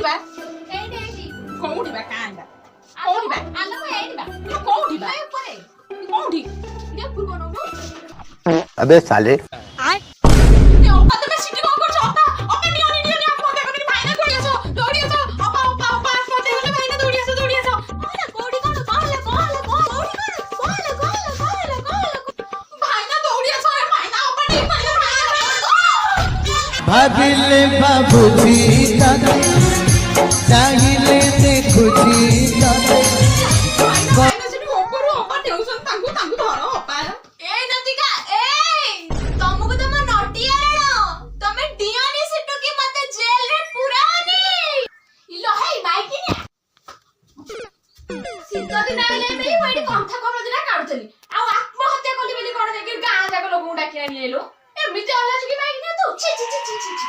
ବା ଏଇଠି ଏଇଠି କୋଉଠି ବା କାଁଟା କୋଉଠି ବା ଆଲୋ ଏଇଠି ବା କୋଉଠି ବା ଉପରେ କୋଉଠି ଇଏ ପୂର୍ବ ନବୁ अबे साले ଏ ଅପା ତମେ ସିଟି କଣ କରୁଛ ଅପା ନିଅନି ନିଅନି ଆତ୍ମହତ୍ୟା କରିନି ଭାଇନା ଦୌଡ଼ି ଆସ ଅପା ଅପା ଅପା ଆତ୍ମହତ୍ୟା କଲେ ଭାଇନା ଦୌଡ଼ି ଆସ କୋଉଠି କଣ କହଲେ କୋଉଠି କଣ ଭାଇନା ଦୌଡ଼ି ଆସ ଏ ଭାଇନା ଅପା ନେଇ ଭାଇନା भाविले बाबूजी तते चाहिले देखुजी तते ଭାଇନା ସେଠି ଉପରୁ ଅପା ନେଉଛନ୍ତି ତାଙ୍କୁ ଧର ଅପା ଏଇ ନତିକା ଏଇ ତମକୁ ତମ ନଟିଆର ତମେ ଡିଅନି ସେଟୁ କି ମତେ ଜେଲ ରେ ପୁରାନି ଇଲୋ ହେଇ ମାଇକିନି ଶୀତ ଦିନ ଆଇଲେ ବୋଲି ମୁଁ ଏଠି କଣ୍ଠା କମଳ ଦିନ କାଢୁଥିଲି ଆଉ ଆତ୍ମହତ୍ୟା କଲି ବୋଲି କଣ ଯାଇକି ଗାଁ ଯାକ ଲୋକଙ୍କୁ ଡାକି ଆଣି ଆଇଲୁ ଏମିତି ଅଲାଜ କି ମାଇକିନି ତୁ ଛି ଛି ଛି ଛି ଛି